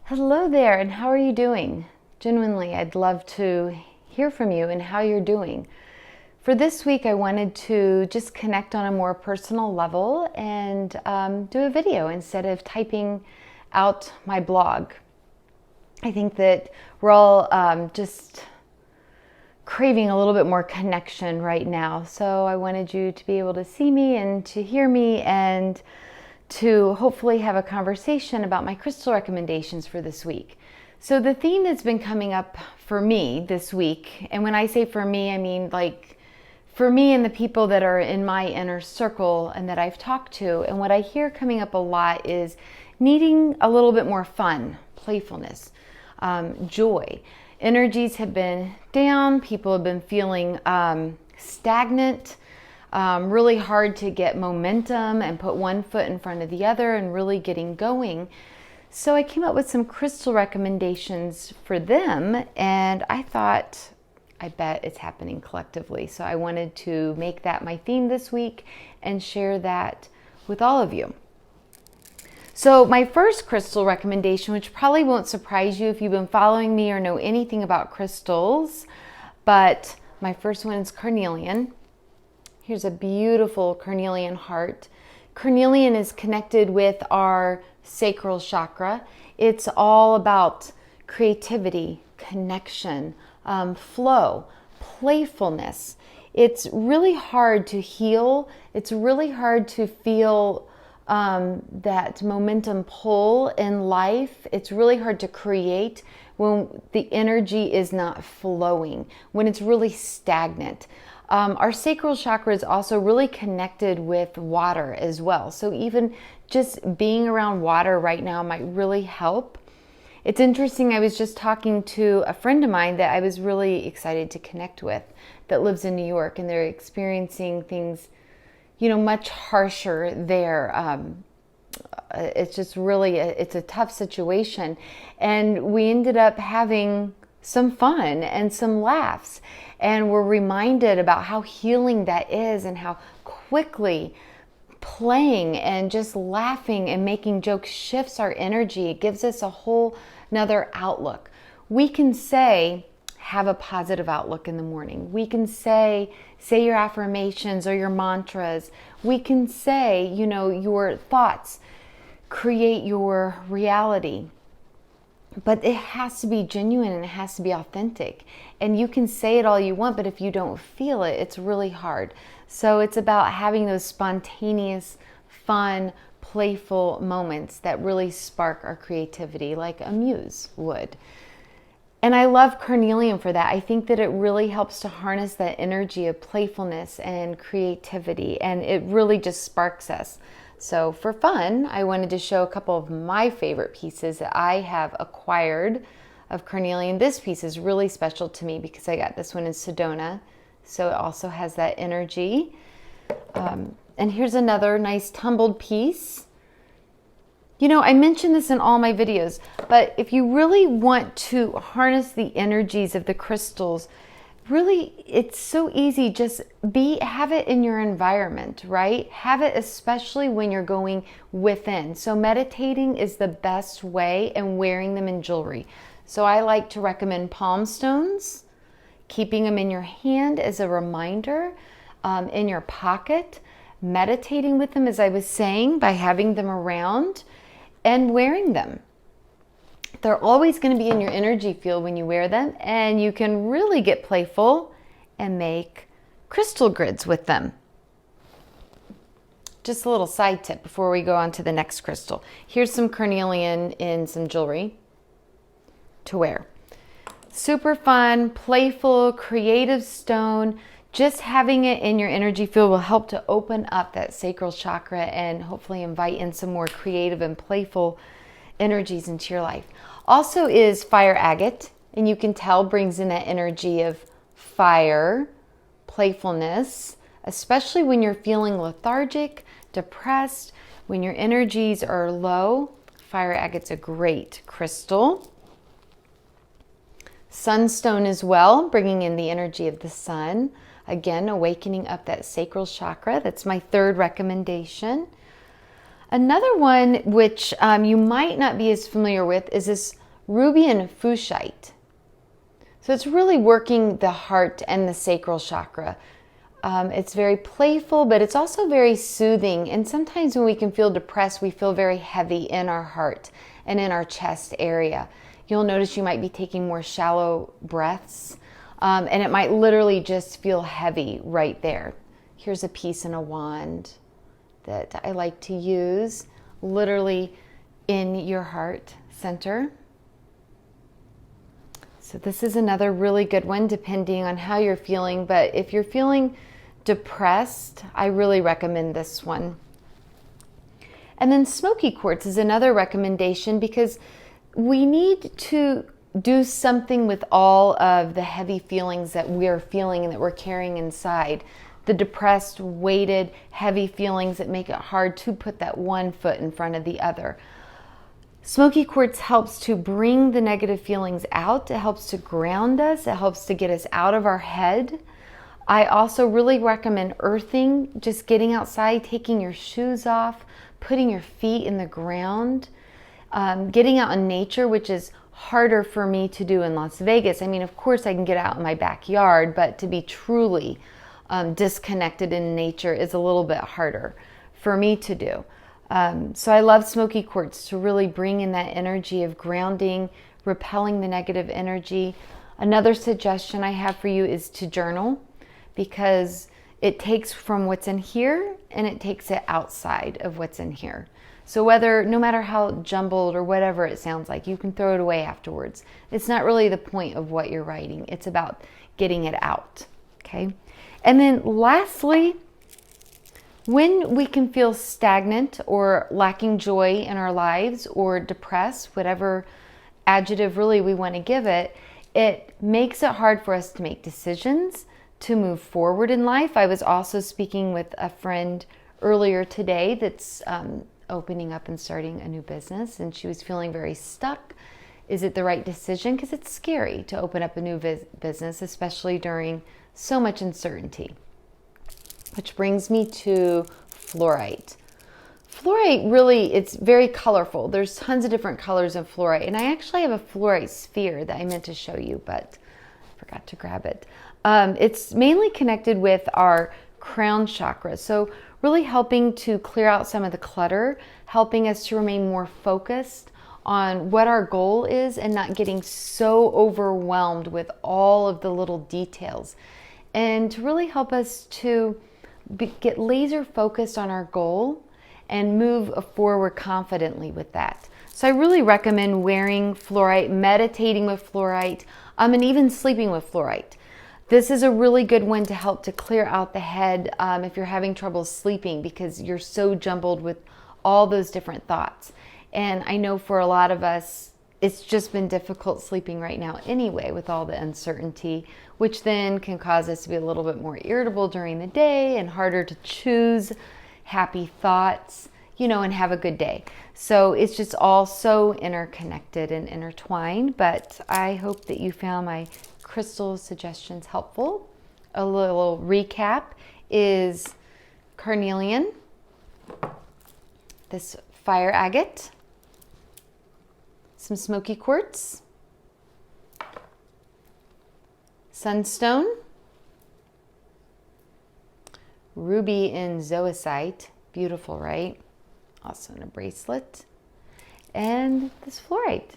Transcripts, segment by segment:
Hello there, and how are you doing? Genuinely, I'd love to hear from you and how you're doing. For this week, I wanted to just connect on a more personal level and do a video instead of typing out my blog. I think that we're all just craving a little bit more connection right now. So I wanted you to be able to see me and to hear me and to hopefully have a conversation about my crystal recommendations for this week. So the theme that's been coming up for me this week, and when I say for me, I mean like for me and the people that are in my inner circle and that I've talked to, and what I hear coming up a lot is needing a little bit more fun, playfulness, joy. Energies have been down, people have been feeling stagnant, really hard to get momentum and put one foot in front of the other and really getting going. So I came up with some crystal recommendations for them, and I thought, I bet it's happening collectively. So I wanted to make that my theme this week and share that with all of you. So my first crystal recommendation, which probably won't surprise you if you've been following me or know anything about crystals, but my first one is carnelian. Here's a beautiful carnelian heart. Carnelian is connected with our sacral chakra. It's all about creativity, connection, flow, playfulness. It's really hard to heal. It's really hard to feel that momentum pull in life. It's really hard to create when the energy is not flowing, when it's really stagnant. Our sacral chakra is also really connected with water as well. So even just being around water right now might really help. It's interesting, I was just talking to a friend of mine that I was really excited to connect with that lives in New York, and they're experiencing things, much harsher there. It's just really, it's a tough situation. And we ended up having some fun and some laughs. And we're reminded about how healing that is and how quickly playing and just laughing and making jokes shifts our energy. It gives us a whole nother outlook. We can say, have a positive outlook in the morning. We can say your affirmations or your mantras. We can say, your thoughts create your reality. But it has to be genuine and it has to be authentic. And you can say it all you want, but if you don't feel it, it's really hard. So it's about having those spontaneous, fun, playful moments that really spark our creativity like a muse would. And I love carnelian for that. I think that it really helps to harness that energy of playfulness and creativity, and it really just sparks us. So for fun, I wanted to show a couple of my favorite pieces that I have acquired of carnelian. This piece is really special to me because I got this one in Sedona, so it also has that energy. And here's another nice tumbled piece. I mention this in all my videos, but if you really want to harness the energies of the crystals, really, it's so easy. Just have it in your environment, right? Have it especially when you're going within. So meditating is the best way, and wearing them in jewelry. So I like to recommend palm stones, keeping them in your hand as a reminder, in your pocket, meditating with them, as I was saying, by having them around and wearing them. They're always going to be in your energy field when you wear them, and you can really get playful and make crystal grids with them. Just a little side tip before we go on to the next crystal. Here's some carnelian in some jewelry to wear. Super fun, playful, creative stone. Just having it in your energy field will help to open up that sacral chakra and hopefully invite in some more creative and playful energies into your life. Also is fire agate, and you can tell brings in that energy of fire, playfulness, especially when you're feeling lethargic, depressed, when your energies are low. Fire agate's a great crystal. Sunstone as well, bringing in the energy of the sun. Again, awakening up that sacral chakra. That's my third recommendation. Another one which you might not be as familiar with is this ruby and fuchsite. So it's really working the heart and the sacral chakra. It's very playful, but it's also very soothing. And sometimes when we can feel depressed, we feel very heavy in our heart and in our chest area. You'll notice you might be taking more shallow breaths, and it might literally just feel heavy right there. Here's a piece in a wand that I like to use literally in your heart center. So this is another really good one depending on how you're feeling, but if you're feeling depressed, I really recommend this one. And then Smoky Quartz is another recommendation because we need to do something with all of the heavy feelings that we're feeling and that we're carrying inside. The depressed, weighted, heavy feelings that make it hard to put that one foot in front of the other. Smoky Quartz helps to bring the negative feelings out. It helps to ground us. It helps to get us out of our head. I also really recommend earthing, just getting outside, taking your shoes off, putting your feet in the ground, getting out in nature, which is harder for me to do in Las Vegas. I mean, of course I can get out in my backyard, but to be truly disconnected in nature is a little bit harder for me to do. So I love Smoky Quartz to really bring in that energy of grounding, repelling the negative energy. Another suggestion I have for you is to journal, because it takes from what's in here and it takes it outside of what's in here. So no matter how jumbled or whatever it sounds like, you can throw it away afterwards. It's not really the point of what you're writing. It's about getting it out, okay? And then lastly, when we can feel stagnant or lacking joy in our lives or depressed, whatever adjective really we want to give it, it makes it hard for us to make decisions, to move forward in life. I was also speaking with a friend earlier today that's opening up and starting a new business, and she was feeling very stuck. Is it the right decision? Because it's scary to open up a new business, especially during so much uncertainty. Which brings me to fluorite. Fluorite really, it's very colorful. There's tons of different colors of fluorite, and I actually have a fluorite sphere that I meant to show you, but I forgot to grab it. It's mainly connected with our crown chakra, so really helping to clear out some of the clutter, helping us to remain more focused on what our goal is and not getting so overwhelmed with all of the little details, and to really help us to get laser focused on our goal and move forward confidently with that. So I really recommend wearing fluorite, meditating with fluorite, and even sleeping with fluorite. This is a really good one to help to clear out the head if you're having trouble sleeping, because you're so jumbled with all those different thoughts. And I know for a lot of us, it's just been difficult sleeping right now anyway with all the uncertainty, which then can cause us to be a little bit more irritable during the day and harder to choose happy thoughts, and have a good day. So it's just all so interconnected and intertwined, but I hope that you found my crystal suggestions helpful. A little recap is Carnelian, this fire agate, some Smoky Quartz, Sunstone, ruby and Zoisite, beautiful, right? Also in a bracelet, and this fluorite.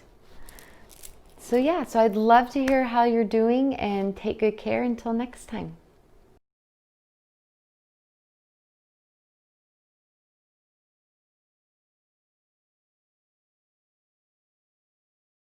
So yeah, so I'd love to hear how you're doing, and take good care until next time.